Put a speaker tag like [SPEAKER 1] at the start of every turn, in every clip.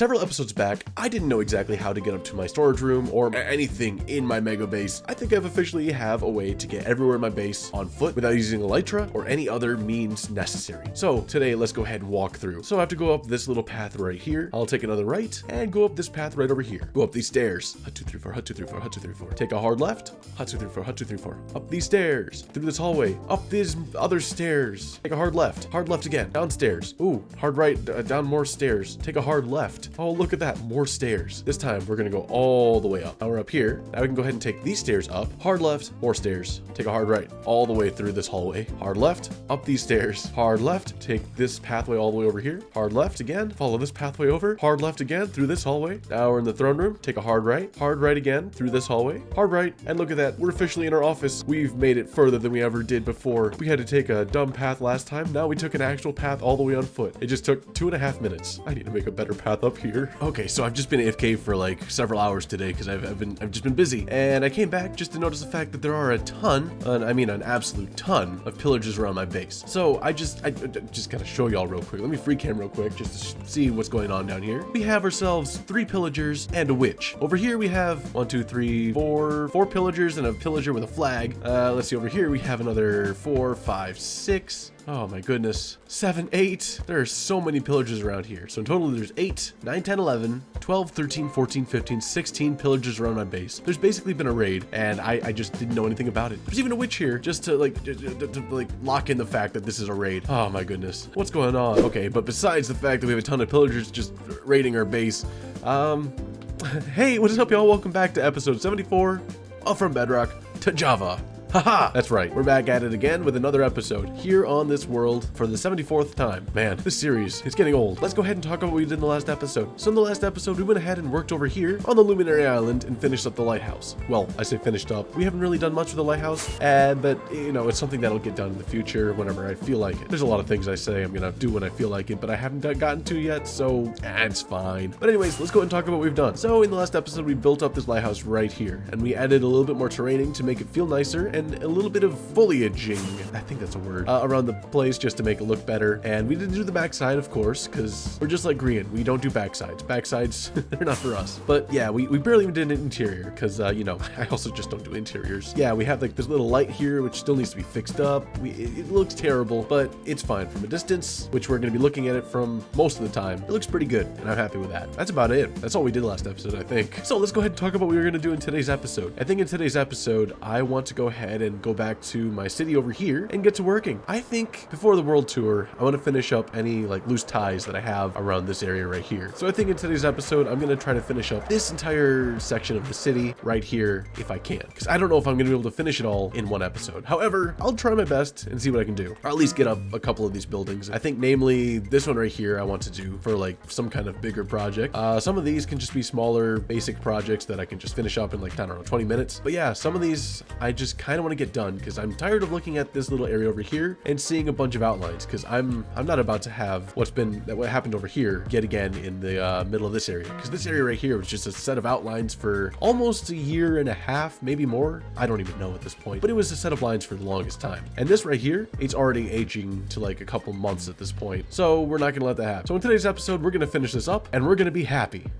[SPEAKER 1] several episodes back, I didn't know exactly how to get up to my storage room or anything in my mega base. I think I've officially have a way to get everywhere in my base on foot without using elytra or any other means necessary. So today, let's go ahead and walk through. So I have to go up this little path right here. I'll take another right and go up this path right over here. Go up these stairs. Hut 2, 3, 4, hut 2, 3, 4, hut 2, 3, 4. Take a hard left. Hut 2, 3, 4, hut 2, 3, 4. Up these stairs. Through this hallway. Up these other stairs. Take a hard left. Hard left again. Downstairs. Ooh, hard right. Down more stairs. Take a hard left. Oh, look at that. More stairs. This time, we're going to go all the way up. Now we're up here. Now we can go ahead and take these stairs up. Hard left. More stairs. Take a hard right. All the way through this hallway. Hard left. Up these stairs. Hard left. Take this pathway all the way over here. Hard left again. Follow this pathway over. Hard left again through this hallway. Now we're in the throne room. Take a hard right. Hard right again through this hallway. Hard right. And look at that. We're officially in our office. We've made it further than we ever did before. We had to take a dumb path last time. Now we took an actual path all the way on foot. It just took 2.5 minutes. I need to make a better path up here. Okay, so I've just been AFK for like several hours today because I've just been busy. And I came back just to notice the fact that there are a ton, an absolute ton of pillagers around my base. So I just gotta show y'all real quick. Let me free cam real quick just to see what's going on down here. We have ourselves 3 pillagers and a witch. Over here we have 1, 2, 3, 4 pillagers and a pillager with a flag. Let's see, over here we have another 4, 5, 6. Oh my goodness. 7, 8. There are so many pillagers around here. So in total, there's 8, 9, 10, 11, 12, 13, 14, 15, 16 pillagers around my base. There's basically been a raid, and I just didn't know anything about it. There's even a witch here, just to lock in the fact that this is a raid. Oh my goodness. What's going on? Okay, but besides the fact that we have a ton of pillagers just raiding our base, hey, what is up, y'all? Welcome back to episode 74 of From Bedrock to Java. Haha, that's right. We're back at it again with another episode here on this world for the 74th time. Man, this series is getting old. Let's go ahead and talk about what we did in the last episode. So in the last episode, we went ahead and worked over here on the Luminary Island and finished up the lighthouse. Well, I say finished up. We haven't really done much with the lighthouse, but you know, it's something that'll get done in the future whenever I feel like it. There's a lot of things I say I'm gonna do when I feel like it, but I haven't gotten to yet, so it's fine. But anyways, let's go ahead and talk about what we've done. So in the last episode, we built up this lighthouse right here, and we added a little bit more terraining to make it feel nicer and a little bit of foliaging, I think that's a word, around the place just to make it look better. And we didn't do the backside, of course, because we're just like Green. We don't do backsides. Backsides, they're not for us. But yeah, we barely even did an interior because, you know, I also just don't do interiors. Yeah, we have like this little light here, which still needs to be fixed up. It looks terrible, but it's fine from a distance, which we're going to be looking at it from most of the time. It looks pretty good, and I'm happy with that. That's about it. That's all we did last episode, I think. So let's go ahead and talk about what we're going to do in today's episode. I think in today's episode, I want to go ahead and go back to my city over here and get to working. I think before the world tour, I want to finish up any like loose ties that I have around this area right here. So I think in today's episode, I'm going to try to finish up this entire section of the city right here if I can, because I don't know if I'm going to be able to finish it all in one episode. However, I'll try my best and see what I can do, or at least get up a couple of these buildings. I think namely this one right here I want to do for like some kind of bigger project. Some of these can just be smaller basic projects that I can just finish up in like, I don't know, 20 minutes. But yeah, some of these I just kind of want to get done because I'm tired of looking at this little area over here and seeing a bunch of outlines, because I'm not about to have what happened over here yet again in the middle of this area, because this area right here was just a set of outlines for almost a year and a half, maybe more. I don't even know at this point, but it was a set of lines for the longest time. And this right here, it's already aging to like a couple months at this point, so we're not gonna let that happen. So in today's episode, we're gonna finish this up and we're gonna be happy.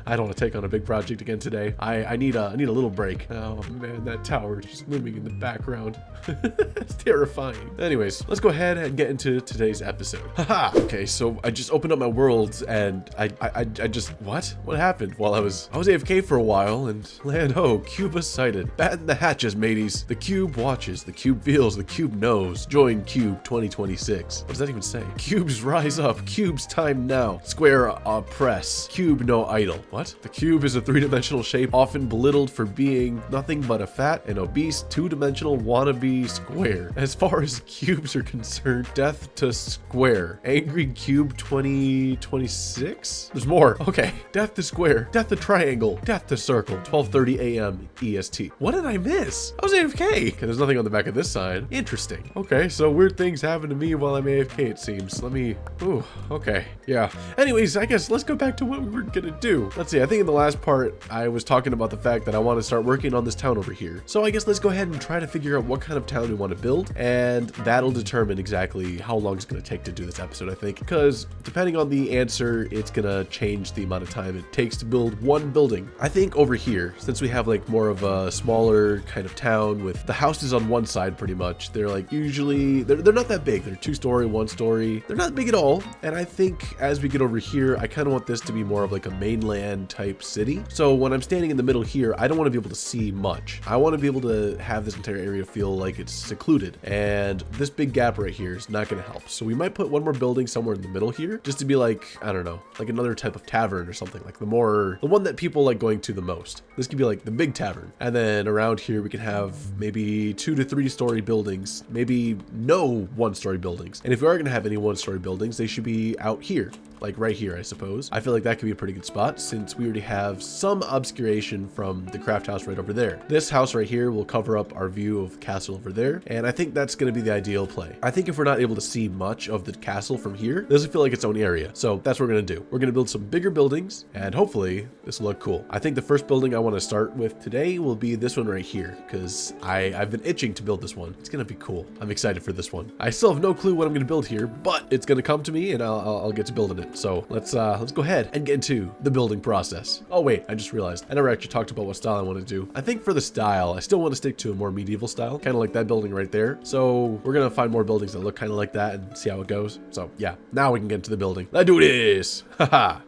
[SPEAKER 1] I don't want to take on a big project again today. I need a little break. Oh man, that tower is just looming in the background. It's terrifying. Anyways, let's go ahead and get into today's episode. Haha. Okay, so I just opened up my worlds and I just, what happened? Well, I was AFK for a while and land ho, Cuba sighted. Batten the hatches, mateys. The cube watches, the cube feels, the cube knows. Join Cube 2026. What does that even say? Cubes rise up, cubes time now. Square press, cube no idle. What? The cube is a 3-dimensional shape often belittled for being nothing but a fat and obese 2-dimensional wannabe square. As far as cubes are concerned, death to square. Angry Cube 2026? There's more. Okay. Death to square. Death to triangle. Death to circle. 12:30 a.m. EST. What did I miss? I was AFK. Okay, there's nothing on the back of this sign. Interesting. Okay, so weird things happen to me while I'm AFK, it seems. Ooh, okay. Yeah. Anyways, I guess let's go back to what we were gonna do. Let's see, I think in the last part, I was talking about the fact that I want to start working on this town over here. So I guess let's go ahead and try to figure out what kind of town we want to build, and that'll determine exactly how long it's going to take to do this episode, I think, because depending on the answer, it's going to change the amount of time it takes to build one building. I think over here, since we have like more of a smaller kind of town with the houses on one side pretty much, they're like usually, they're not that big. They're 2-story, 1-story. They're not big at all. And I think as we get over here, I kind of want this to be more of like a mainland type city. So when I'm standing in the middle here, I don't want to be able to see much. I want to be able to have this entire area feel like it's secluded. And this big gap right here is not going to help. So we might put one more building somewhere in the middle here, just to be like, I don't know, like another type of tavern or something, like the one that people like going to the most. This could be like the big tavern. And then around here, we can have maybe 2 to 3-story buildings, maybe no 1-story buildings. And if we are going to have any 1-story buildings, they should be out here, like right here, I suppose. I feel like that could be a pretty good spot since we already have some obscuration from the craft house right over there. This house right here will cover up our view of the castle over there, and I think that's going to be the ideal play. I think if we're not able to see much of the castle from here, it doesn't feel like its own area. So that's what we're going to do. We're going to build some bigger buildings, and hopefully this will look cool. I think the first building I want to start with today will be this one right here, because I've been itching to build this one. It's going to be cool. I'm excited for this one. I still have no clue what I'm going to build here, but it's going to come to me, and I'll get to building it. So let's go ahead and get into the building process. Oh wait, I just realized I never actually talked about what style I want to do. I think for the style, I still want to stick to a more medieval style, kind of like that building right there. So we're gonna find more buildings that look kind of like that and see how it goes. So yeah, now we can get into the building. Let's do this. Haha.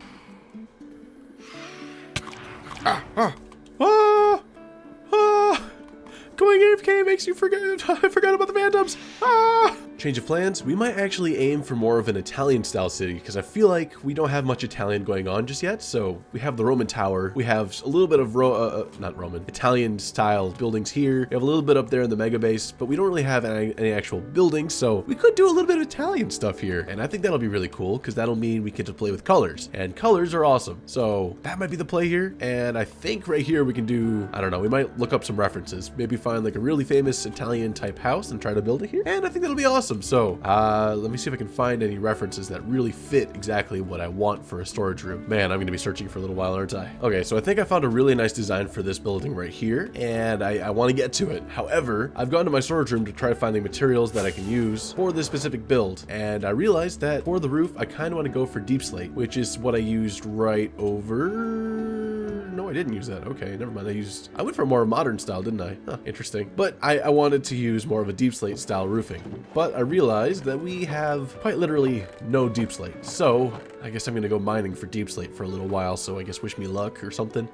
[SPEAKER 1] Going AFK makes you forget. I forgot about the phantoms. Change of plans. We might actually aim for more of an Italian style city because I feel like we don't have much Italian going on just yet. So we have the Roman Tower. We have a little bit of Italian style buildings here. We have a little bit up there in the mega base, but we don't really have any actual buildings. So we could do a little bit of Italian stuff here. And I think that'll be really cool because that'll mean we get to play with colors, and colors are awesome. So that might be the play here. And I think right here we can do, I don't know, we might look up some references, maybe find like a really famous Italian type house and try to build it here. And I think that'll be awesome. So let me see if I can find any references that really fit exactly what I want for a storage room. Man, I'm going to be searching for a little while, aren't I? Okay, so I think I found a really nice design for this building right here, and I want to get to it. However, I've gone to my storage room to try finding materials that I can use for this specific build, and I realized that for the roof, I kind of want to go for deep slate, which is what I used right over... No, I didn't use that. Okay, never mind. I went for a more modern style, didn't I? Huh, interesting. But I wanted to use more of a deep slate style roofing. But I realized that we have quite literally no deep slate. So I guess I'm going to go mining for deep slate for a little while. So I guess wish me luck or something.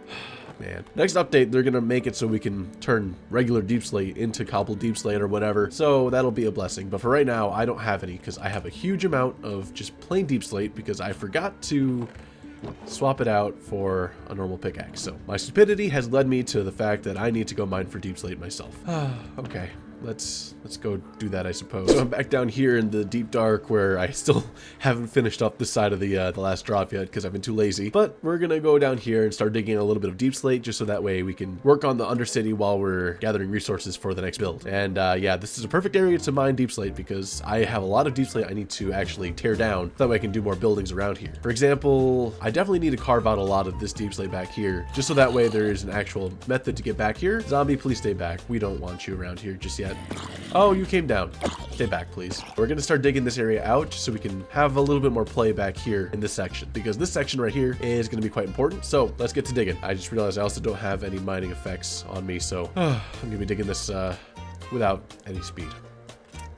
[SPEAKER 1] Man. Next update, they're going to make it so we can turn regular deep slate into cobbled deep slate or whatever. So that'll be a blessing. But for right now, I don't have any because I have a huge amount of just plain deep slate because I forgot to swap it out for a normal pickaxe. So my stupidity has led me to the fact that I need to go mine for deep slate myself. Okay. Let's go do that, I suppose. So I'm back down here in the deep dark where I still haven't finished up this side of the last drop yet because I've been too lazy. But we're gonna go down here and start digging a little bit of deep slate just so that way we can work on the undercity while we're gathering resources for the next build. And yeah, this is a perfect area to mine deep slate because I have a lot of deep slate I need to actually tear down so that way I can do more buildings around here. For example, I definitely need to carve out a lot of this deep slate back here just so that way there is an actual method to get back here. Zombie, please stay back. We don't want you around here just yet. Oh, you came down. Stay back, please. We're going to start digging this area out just so we can have a little bit more play back here in this section because this section right here is going to be quite important. So let's get to digging. I just realized I also don't have any mining effects on me, so I'm going to be digging this without any speed.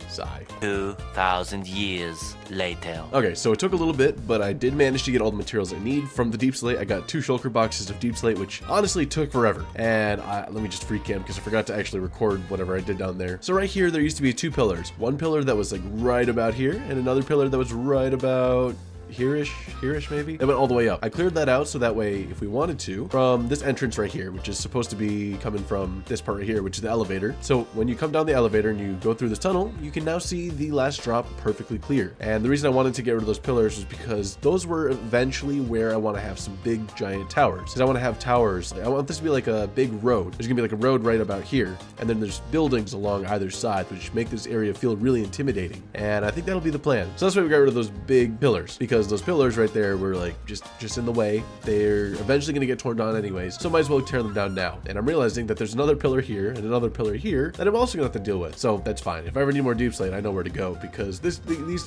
[SPEAKER 1] Sigh.
[SPEAKER 2] 2,000 years later.
[SPEAKER 1] Okay, so it took a little bit, but I did manage to get all the materials I need from the deep slate. I got 2 shulker boxes of deep slate, which honestly took forever. And let me just free cam because I forgot to actually record whatever I did down there. So right here, there used to be 2 pillars. One pillar that was like right about here, and another pillar that was right about here-ish maybe. It went all the way up. I cleared that out so that way if we wanted to, from this entrance right here, which is supposed to be coming from this part right here, which is the elevator. So when you come down the elevator and you go through this tunnel, you can now see the last drop perfectly clear. And the reason I wanted to get rid of those pillars is because those were eventually where I want to have some big giant towers. Because I want to have towers. I want this to be like a big road. There's gonna be like a road right about here, and then there's buildings along either side, which make this area feel really intimidating. And I think that'll be the plan. So that's why we got rid of those big pillars, because because those pillars right there were like just in the way. They're eventually going to get torn down anyways, so might as well tear them down now. And I'm realizing that there's another pillar here and another pillar here that I'm also going to have to deal with. So that's fine. If I ever need more deep slate, I know where to go, because these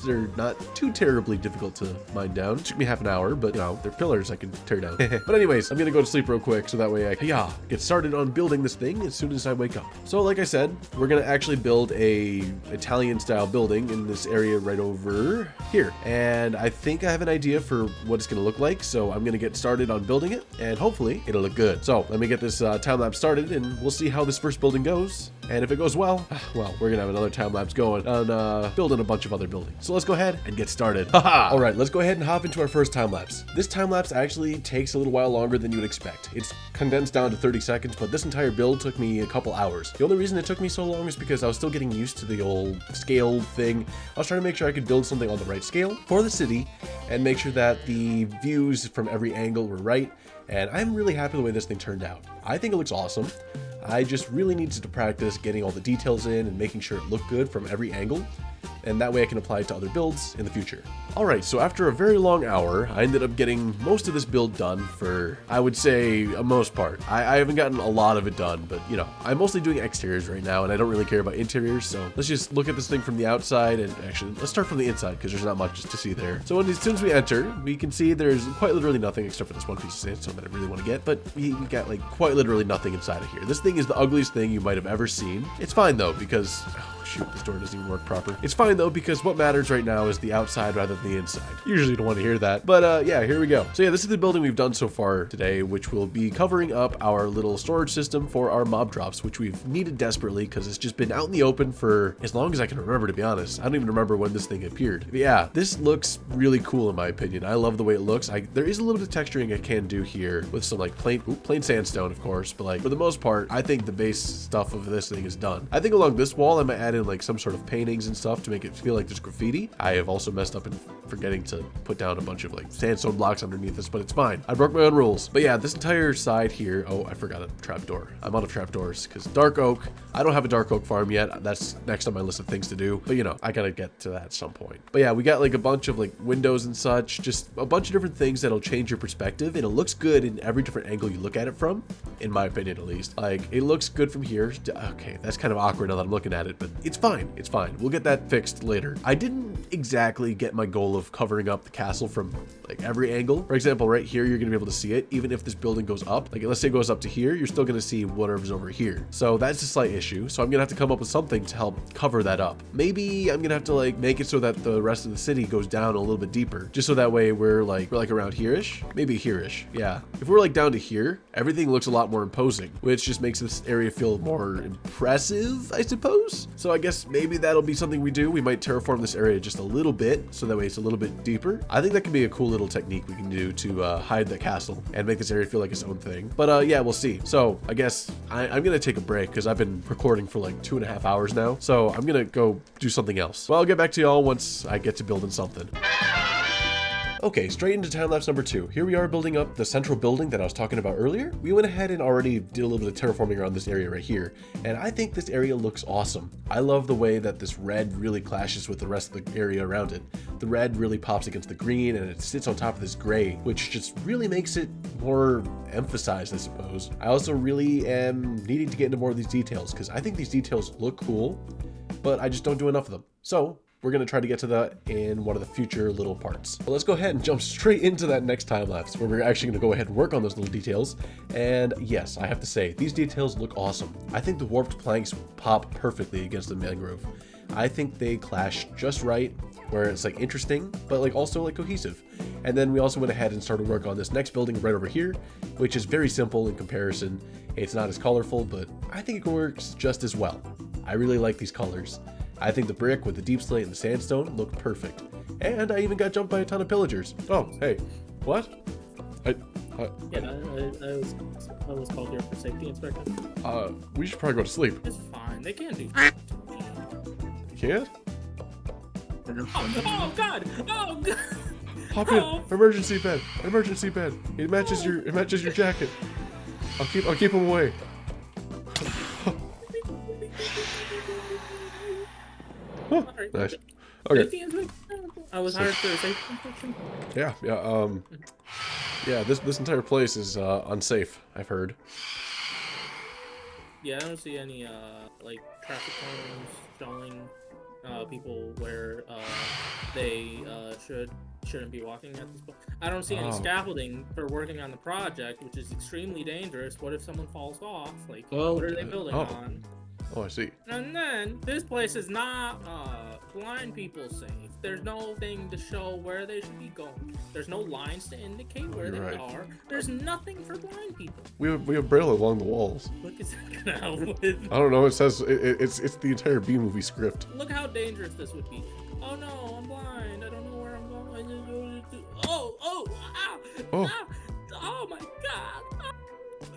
[SPEAKER 1] are not too terribly difficult to mine down. It took me half an hour, but you know, they're pillars I can tear down. But anyways, I'm going to go to sleep real quick so that way I can get started on building this thing as soon as I wake up. So like I said, we're going to actually build a Italian style building in this area right over here. And I think I have an idea for what it's going to look like. So I'm going to get started on building it and hopefully it'll look good. So let me get this time lapse started and we'll see how this first building goes. And if it goes well, we're going to have another time lapse going on building a bunch of other buildings. So let's go ahead and get started. All right, let's go ahead and hop into our first time lapse. This time lapse actually takes a little while longer than you would expect. It's condensed down to 30 seconds, but this entire build took me a couple hours. The only reason it took me so long is because I was still getting used to the old scale thing. I was trying to make sure I could build something on the right scale for the city and make sure that the views from every angle were right. And I'm really happy the way this thing turned out. I think it looks awesome. I just really needed to practice getting all the details in and making sure it looked good from every angle. And that way I can apply it to other builds in the future. Alright, so after a very long hour, I ended up getting most of this build done for, I would say, a most part. I haven't gotten a lot of it done, but you know, I'm mostly doing exteriors right now and I don't really care about interiors, so let's just look at this thing from the outside and actually, let's start from the inside because there's not much to see there. So as soon as we enter, we can see there's quite literally nothing except for this one piece of sandstone that I really want to get, but we got like quite literally nothing inside of here. This thing is the ugliest thing you might have ever seen. It's fine though, because shoot, this door doesn't even work proper. It's fine though, because what matters right now is the outside rather than the inside. Usually you don't want to hear that, but yeah, here we go. So yeah, this is the building we've done so far today, which will be covering up our little storage system for our mob drops, which we've needed desperately because it's just been out in the open for as long as I can remember, to be honest. I don't even remember when this thing appeared. But yeah, this looks really cool in my opinion. I love the way it looks. There is a little bit of texturing I can do here with some like plain sandstone, of course, but like for the most part, I think the base stuff of this thing is done. I think along this wall, I might add in like some sort of paintings and stuff to make it feel like there's graffiti. I have also messed up in forgetting to put down a bunch of like sandstone blocks underneath this, but it's fine. I broke my own rules. But yeah, this entire side here, oh, I forgot a trapdoor. I'm out of trapdoors because dark oak, I don't have a dark oak farm yet. That's next on my list of things to do, but you know, I gotta get to that at some point. But yeah, we got like a bunch of like windows and such, just a bunch of different things that'll change your perspective, and it looks good in every different angle you look at it from, in my opinion at least. Like, it looks good from here. Okay, that's kind of awkward now that I'm looking at it, but it's fine. It's fine. We'll get that fixed later. I didn't exactly get my goal of covering up the castle from like every angle. For example, right here, you're gonna be able to see it. Even if this building goes up, like let's say it goes up to here, you're still gonna see whatever's over here. So that's a slight issue. So I'm gonna have to come up with something to help cover that up. Maybe I'm gonna have to like make it so that the rest of the city goes down a little bit deeper, just so that way we're like around here-ish, maybe here-ish. Yeah, if we're like down to here, everything looks a lot more imposing, which just makes this area feel more impressive, I suppose. So I guess maybe that'll be something we do. We might terraform this area just a little bit, so that way it's a little bit deeper. I think that could be a cool little technique we can do to hide the castle and make this area feel like its own thing. But yeah, we'll see. So I guess I'm gonna take a break because I've been recording for like 2.5 hours now. So I'm gonna go do something else. Well, I'll get back to y'all once I get to building something. Okay, straight into time lapse number 2. Here we are building up the central building that I was talking about earlier. We went ahead and already did a little bit of terraforming around this area right here, and I think this area looks awesome. I love the way that this red really clashes with the rest of the area around it. The red really pops against the green and it sits on top of this gray, which just really makes it more emphasized, I suppose. I also really am needing to get into more of these details because I think these details look cool, but I just don't do enough of them. So we're going to try to get to that in one of the future little parts. But let's go ahead and jump straight into that next time lapse where we're actually going to go ahead and work on those little details. And yes, I have to say, these details look awesome. I think the warped planks pop perfectly against the mangrove. I think they clash just right, where it's like interesting, but like also like cohesive. And then we also went ahead and started work on this next building right over here, which is very simple in comparison. It's not as colorful, but I think it works just as well. I really like these colors. I think the brick with the deep slate and the sandstone look perfect. And I even got jumped by a ton of pillagers. Oh, hey, what?
[SPEAKER 3] Yeah, I was called here for safety inspection.
[SPEAKER 1] We should probably go to sleep.
[SPEAKER 3] It's fine. They can't do.
[SPEAKER 1] You can't?
[SPEAKER 3] Oh God! Oh God!
[SPEAKER 1] Hop in. Emergency bed. Emergency bed. It matches your jacket. I'll keep him away. Nice. Okay.
[SPEAKER 3] I was hired for a safety inspection.
[SPEAKER 1] Yeah, this entire place is unsafe, I've heard.
[SPEAKER 3] Yeah, I don't see any like traffic cones showing people where they shouldn't be walking at this point. I don't see any scaffolding for working on the project, which is extremely dangerous. What if someone falls off? Like, what are they building on?
[SPEAKER 1] Oh, I see.
[SPEAKER 3] And then this place is not blind people safe. There's no thing to show where they should be going. There's no lines to indicate where they are. There's nothing for blind people.
[SPEAKER 1] We have braille along the walls.
[SPEAKER 3] What is that gonna help with?
[SPEAKER 1] I don't know. It says it's the entire B movie script.
[SPEAKER 3] Look how dangerous this would be. Oh no, I'm blind. I don't know where I'm going. Oh, oh my God!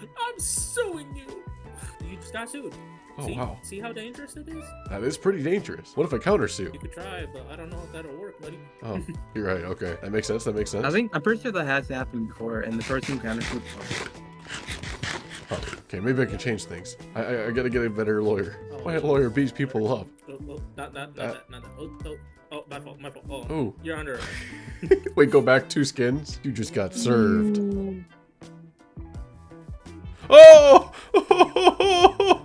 [SPEAKER 3] I'm suing you. You just got sued.
[SPEAKER 1] Oh,
[SPEAKER 3] see,
[SPEAKER 1] wow.
[SPEAKER 3] See how dangerous it is?
[SPEAKER 1] That is pretty dangerous. What if I countersue?
[SPEAKER 3] You could try, but I don't know if that'll work, buddy.
[SPEAKER 1] Oh, you're right. Okay, that makes sense.
[SPEAKER 4] I'm pretty sure that has happened before, and the person countersued.
[SPEAKER 1] Oh, okay, maybe I can change things. I gotta get a better lawyer. My lawyer beats people up.
[SPEAKER 3] Not that. Oh, my fault. Oh,
[SPEAKER 1] Ooh.
[SPEAKER 3] You're under arrest.
[SPEAKER 1] Wait, go back 2 skins? You just got served. Oh!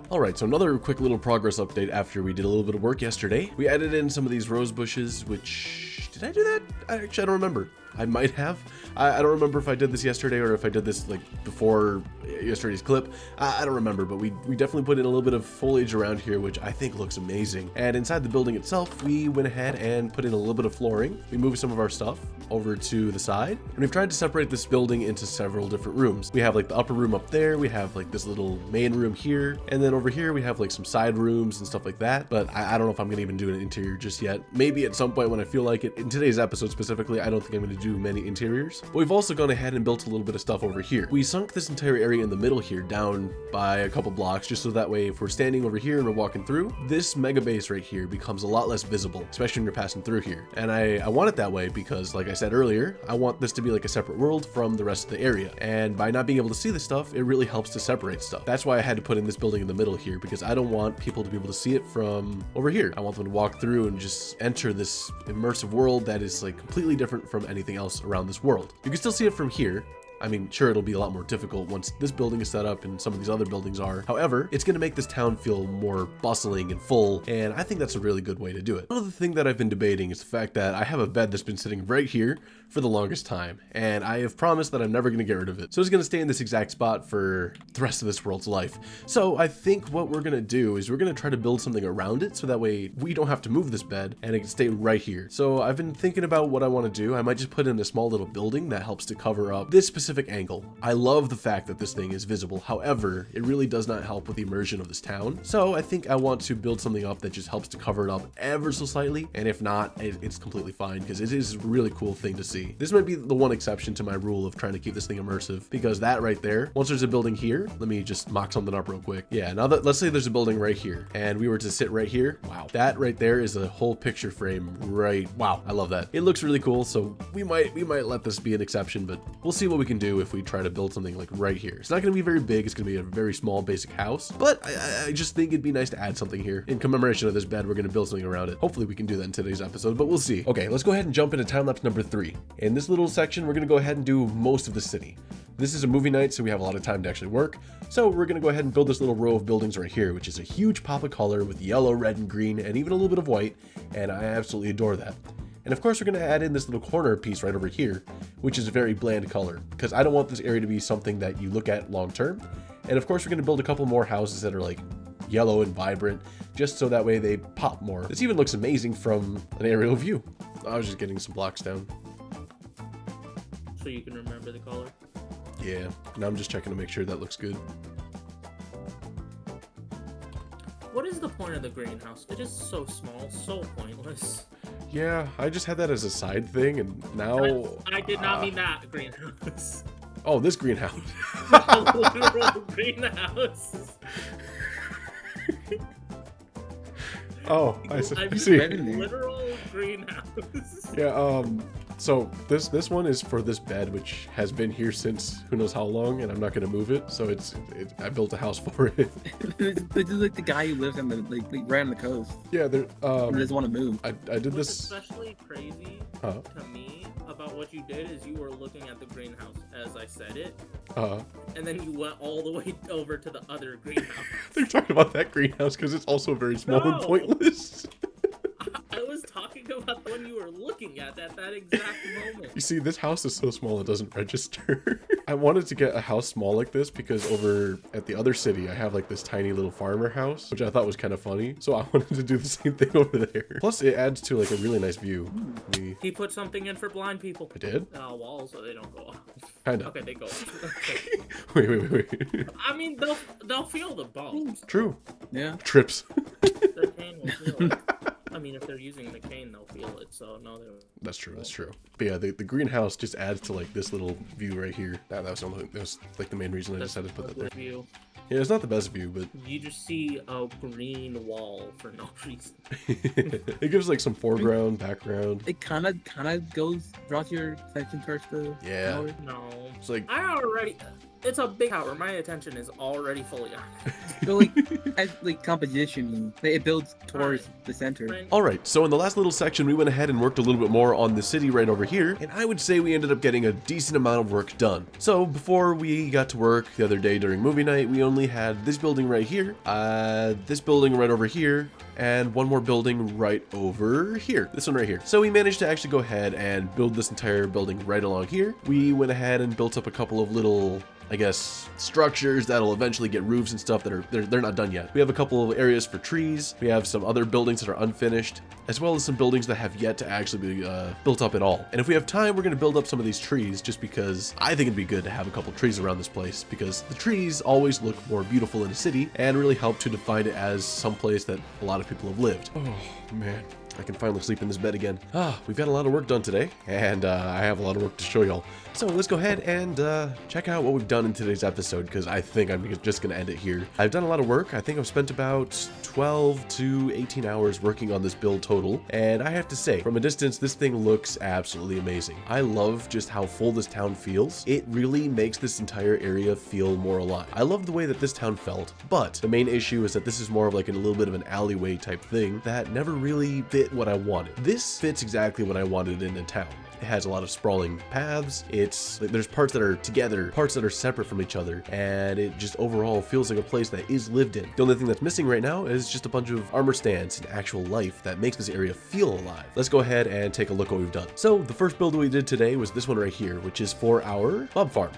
[SPEAKER 1] Alright, so another quick little progress update after we did a little bit of work yesterday. We added in some of these rose bushes, which... Did I do that? I don't remember. I might have. I don't remember if I did this yesterday or if I did this like before yesterday's clip. I don't remember, but we definitely put in a little bit of foliage around here, which I think looks amazing. And inside the building itself, we went ahead and put in a little bit of flooring. We moved some of our stuff over to the side, and we've tried to separate this building into several different rooms. We have like the upper room up there, we have like this little main room here, and then over here we have like some side rooms and stuff like that. But I don't know if I'm gonna even do an interior just yet. Maybe at some point when I feel like it. In today's episode specifically, I don't think I'm gonna do many interiors. But we've also gone ahead and built a little bit of stuff over here. We sunk this entire area in the middle here down by a couple blocks, just so that way if we're standing over here and we're walking through, this mega base right here becomes a lot less visible, especially when you're passing through here. And I want it that way because, like I said earlier, I want this to be like a separate world from the rest of the area. And by not being able to see this stuff, it really helps to separate stuff. That's why I had to put in this building in the middle here, because I don't want people to be able to see it from over here. I want them to walk through and just enter this immersive world that is like completely different from anything else around this world. You can still see it from here. I mean, sure, it'll be a lot more difficult once this building is set up and some of these other buildings are. However, it's going to make this town feel more bustling and full, and I think that's a really good way to do it. Another thing that I've been debating is the fact that I have a bed that's been sitting right here for the longest time, and I have promised that I'm never going to get rid of it. So it's going to stay in this exact spot for the rest of this world's life. So I think what we're going to do is we're going to try to build something around it so that way we don't have to move this bed and it can stay right here. So I've been thinking about what I want to do. I might just put in a small little building that helps to cover up this specific angle. I love the fact that this thing is visible. However, it really does not help with the immersion of this town. So I think I want to build something up that just helps to cover it up ever so slightly. And if not, it's completely fine because it is a really cool thing to see. This might be the one exception to my rule of trying to keep this thing immersive, because that right there, once there's a building here, let me just mock something up real quick. Yeah, now that let's say there's a building right here and we were to sit right here. Wow, that right there is a whole picture frame, right? Wow, I love that. It looks really cool. So we might let this be an exception, but we'll see what we can do if we try to build something like right here. It's not going to be very big. It's going to be a very small basic house, but I just think it'd be nice to add something here. In commemoration of this bed, we're going to build something around it. Hopefully we can do that in today's episode, but we'll see. Okay, let's go ahead and jump into time lapse number 3. In this little section, we're going to go ahead and do most of the city. This is a movie night, so we have a lot of time to actually work. So we're going to go ahead and build this little row of buildings right here, which is a huge pop of color with yellow, red, and green, and even a little bit of white. And I absolutely adore that. And of course, we're going to add in this little corner piece right over here, which is a very bland color, because I don't want this area to be something that you look at long term. And of course, we're going to build a couple more houses that are like yellow and vibrant, just so that way they pop more. This even looks amazing from an aerial view. I was just getting some blocks down.
[SPEAKER 3] So you can remember the color?
[SPEAKER 1] Yeah, now I'm just checking to make sure that looks good.
[SPEAKER 3] What is the point of the greenhouse? It is so small, so pointless.
[SPEAKER 1] Yeah, I just had that as a side thing, and now...
[SPEAKER 3] I did not mean that greenhouse.
[SPEAKER 1] Oh, this greenhouse.
[SPEAKER 3] Literal greenhouse.
[SPEAKER 1] Oh, I see.
[SPEAKER 3] I
[SPEAKER 1] see.
[SPEAKER 3] mean, literal greenhouse.
[SPEAKER 1] Yeah, So this one is for this bed, which has been here since who knows how long, and I'm not gonna move it. So I built a house for it.
[SPEAKER 4] This is like the guy who lives on the right on the coast.
[SPEAKER 1] Yeah, there.
[SPEAKER 4] He doesn't want to move.
[SPEAKER 1] I did
[SPEAKER 3] What's
[SPEAKER 1] this.
[SPEAKER 3] especially crazy
[SPEAKER 1] Uh,
[SPEAKER 3] to me about what you did is you were looking at the greenhouse as I said it,
[SPEAKER 1] uh,
[SPEAKER 3] and then you went all the way over to the other greenhouse.
[SPEAKER 1] they're talking about that greenhouse because it's also very small and
[SPEAKER 3] No.
[SPEAKER 1] pointless.
[SPEAKER 3] I was talking about the one you were looking at that exact moment.
[SPEAKER 1] You see, this house is so small it doesn't register. I wanted to get a house small like this because over at the other city, I have like this tiny little farmer house, which I thought was kind of funny. So I wanted to do the same thing over there. Plus, it adds to like a really nice view.
[SPEAKER 3] He put something in for blind people.
[SPEAKER 1] I did?
[SPEAKER 3] Walls so they don't go off.
[SPEAKER 1] Kind of.
[SPEAKER 3] Okay, they go off.
[SPEAKER 1] Wait.
[SPEAKER 3] I mean, they'll feel the bumps.
[SPEAKER 1] True.
[SPEAKER 4] Yeah.
[SPEAKER 1] Trips.
[SPEAKER 3] Their cane will feel it. I mean, if they're using the cane, they'll feel it. So no, they won't.
[SPEAKER 1] That's true. But yeah, the greenhouse just adds to like this little view right here. That was like the main reason I decided to put that there.
[SPEAKER 3] View.
[SPEAKER 1] Yeah, it's not the best view, but
[SPEAKER 3] You just see a green wall for no reason.
[SPEAKER 1] it gives like some foreground, background.
[SPEAKER 4] It kind of draws your attention towards the
[SPEAKER 1] Yeah.
[SPEAKER 4] tower.
[SPEAKER 3] No.
[SPEAKER 1] It's like
[SPEAKER 3] It's a big tower. My attention is already fully on it.
[SPEAKER 4] So like as like composition, it builds towards the center.
[SPEAKER 3] Right?
[SPEAKER 1] all right, so in the last little section, we went ahead and worked a little bit more on the city right over here, and I would say we ended up getting a decent amount of work done. So before we got to work the other day during movie night, we only had this building right here, this building right over here, and one more building right over here. This one right here. So we managed to actually go ahead and build this entire building right along here. We went ahead and built up a couple of little, I guess, structures that'll eventually get roofs and stuff that are they're not done yet. We have a couple of areas for trees. We have some other buildings that are unfinished, as well as some buildings that have yet to actually be built up at all. And if we have time, we're going to build up some of these trees just because I think it'd be good to have a couple trees around this place, because the trees always look more beautiful in a city and really help to define it as some place that a lot of people have lived. Oh man, I can finally sleep in this bed again. We've got a lot of work done today, and I have a lot of work to show y'all. So let's go ahead and check out what we've done in today's episode, because I think I'm just going to end it here. I've done a lot of work. I think I've spent about 12 to 18 hours working on this build total, and I have to say, from a distance, this thing looks absolutely amazing. I love just how full this town feels. It really makes this entire area feel more alive. I love the way that this town felt, but the main issue is that this is more of like a little bit of an alleyway type thing that never really fit what I wanted. This fits exactly what I wanted in a town. It has a lot of sprawling paths. There's parts that are together, parts that are separate from each other, and it just overall feels like a place that is lived in. The only thing that's missing right now is just a bunch of armor stands and actual life that makes this area feel alive. Let's go ahead and take a look at what we've done. So the first build we did today was this one right here, which is for our mob farm.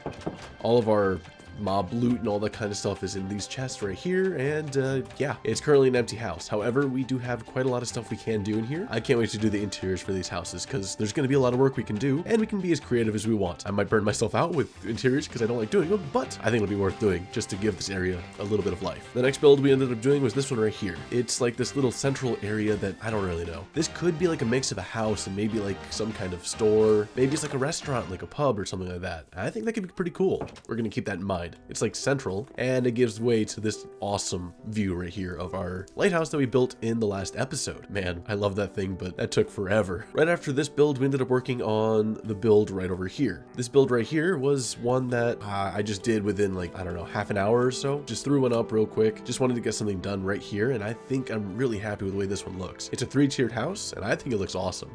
[SPEAKER 1] All of our mob loot and all that kind of stuff is in these chests right here, and yeah, it's currently an empty house. However, we do have quite a lot of stuff we can do in here. I can't wait to do the interiors for these houses, because there's going to be a lot of work we can do, and we can be as creative as we want. I might burn myself out with interiors because I don't like doing them, but I think it'll be worth doing just to give this area a little bit of life. The next build we ended up doing was this one right here. It's like this little central area that I don't really know. This could be like a mix of a house and maybe like some kind of store. Maybe it's like a restaurant, like a pub or something like that. I think that could be pretty cool. We're going to keep that in mind. It's like central, and it gives way to this awesome view right here of our lighthouse that we built in the last episode. Man, I love that thing, but that took forever. Right after this build, we ended up working on the build right over here. This build right here was one that I just did within like, I don't know, half an hour or so. Just threw one up real quick. Just wanted to get something done right here, and I think I'm really happy with the way this one looks. It's a 3-tiered house, and I think it looks awesome.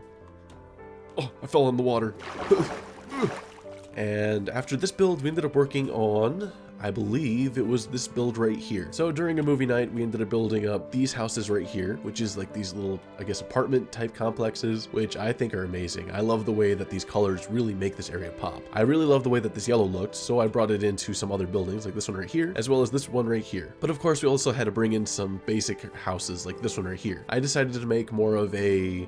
[SPEAKER 1] Oh, I fell in the water. And after this build, we ended up working on, I believe it was this build right here. So during a movie night, we ended up building up these houses right here, which is like these little, I guess, apartment type complexes, which I think are amazing. I love the way that these colors really make this area pop. I really love the way that this yellow looked, so I brought it into some other buildings like this one right here, as well as this one right here. But of course, we also had to bring in some basic houses like this one right here. I decided to make more of a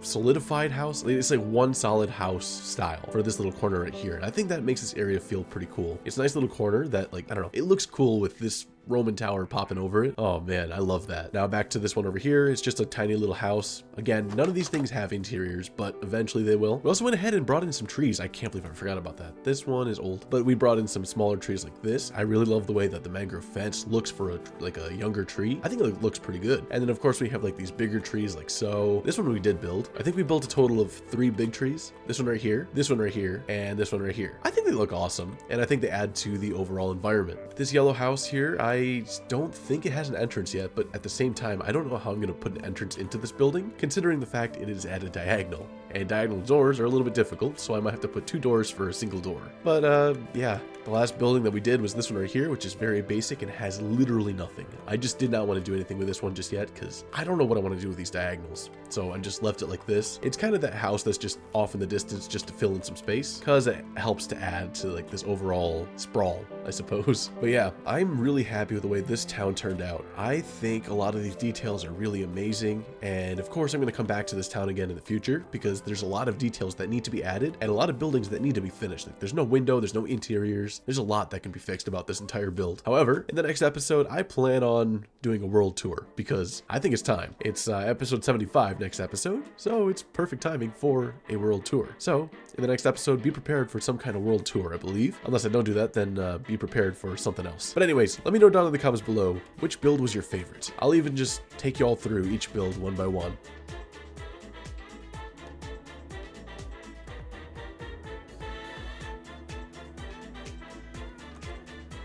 [SPEAKER 1] solidified house. It's like one solid house style for this little corner right here. And I think that makes this area feel pretty cool. It's a nice little corner that, like, I don't know, it looks cool with this Roman tower popping over it. Oh man, I love that. Now back to this one over here. It's just a tiny little house. Again, none of these things have interiors, but eventually they will. We also went ahead and brought in some trees. I can't believe I forgot about that. This one is old, but we brought in some smaller trees like this. I really love the way that the mangrove fence looks for like a younger tree. I think it looks pretty good. And then of course we have like these bigger trees like so. This one we did build. I think we built a total of 3 big trees. This one right here, this one right here, and this one right here. I think they look awesome, and I think they add to the overall environment. This yellow house here, I don't think it has an entrance yet, but at the same time, I don't know how I'm going to put an entrance into this building, considering the fact it is at a diagonal. And diagonal doors are a little bit difficult, so I might have to put 2 doors for a single door. But yeah, the last building that we did was this one right here, which is very basic and has literally nothing. I just did not want to do anything with this one just yet, because I don't know what I want to do with these diagonals. So I just left it like this. It's kind of that house that's just off in the distance just to fill in some space, because it helps to add to like this overall sprawl, I suppose. But yeah, I'm really happy with the way this town turned out. I think a lot of these details are really amazing, and of course I'm going to come back to this town again in the future, because there's a lot of details that need to be added and a lot of buildings that need to be finished. Like there's no window, there's no interiors, there's a lot that can be fixed about this entire build. However, in the next episode, I plan on doing a world tour because I think it's time. It's episode 75 next episode, so it's perfect timing for a world tour. So in the next episode, be prepared for some kind of world tour, I believe. Unless I don't do that, then be prepared for something else. But anyways, let me know down in the comments below which build was your favorite. I'll even just take you all through each build one by one.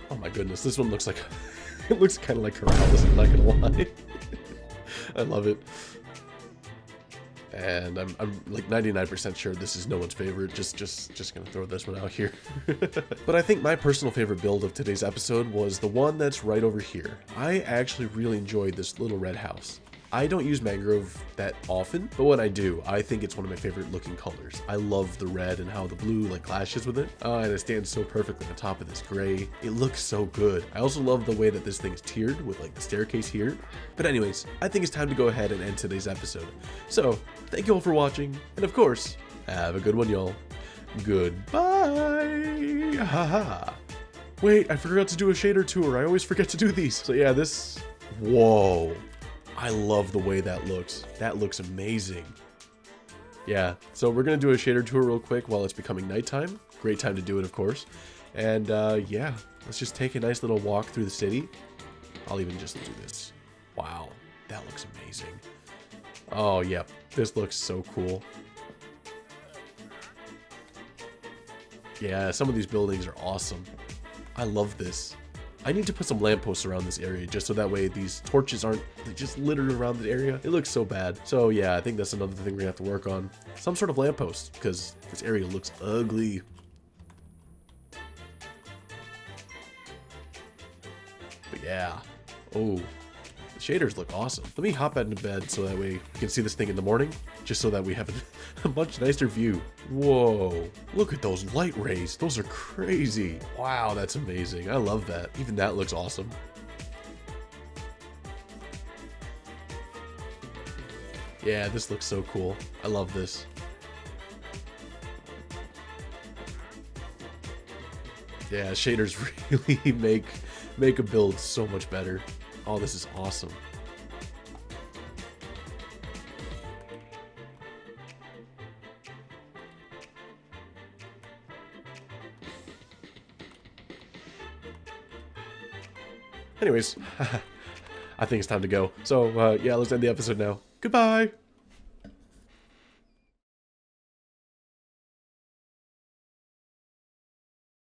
[SPEAKER 1] Oh my goodness, this one looks like it looks kind of like Corrales, I'm not gonna lie. I love it. And I'm like 99% sure this is no one's favorite. Just gonna throw this one out here. But I think my personal favorite build of today's episode was the one that's right over here. I actually really enjoyed this little red house. I don't use mangrove that often, but when I do, I think it's one of my favorite looking colors. I love the red and how the blue like clashes with it. And it stands so perfectly on top of this gray. It looks so good. I also love the way that this thing is tiered with like the staircase here. But anyways, I think it's time to go ahead and end today's episode. So thank you all for watching. And of course, have a good one, y'all. Goodbye. Haha. Wait, I forgot to do a shader tour. I always forget to do these. So yeah, this, whoa. I love the way that looks. That looks amazing. Yeah, so we're gonna do a shader tour real quick while it's becoming nighttime. Great time to do it, of course. And yeah, let's just take a nice little walk through the city. I'll even just do this. Wow, that looks amazing. Oh, yep, this looks so cool. Yeah, some of these buildings are awesome. I love this. I need to put some lampposts around this area just so that way these torches aren't just littered around the area. It looks so bad. So yeah, I think that's another thing we're gonna have to work on. Some sort of lamppost, because this area looks ugly. But yeah. Oh, the shaders look awesome. Let me hop into bed so that way we can see this thing in the morning, just so that we have a much nicer view. Whoa, look at those light rays. Those are crazy. Wow, that's amazing. I love that. Even that looks awesome. Yeah, this looks so cool. I love this. Yeah, shaders really make a build so much better. Oh, this is awesome. Anyways, I think it's time to go. So, yeah, let's end the episode now. Goodbye!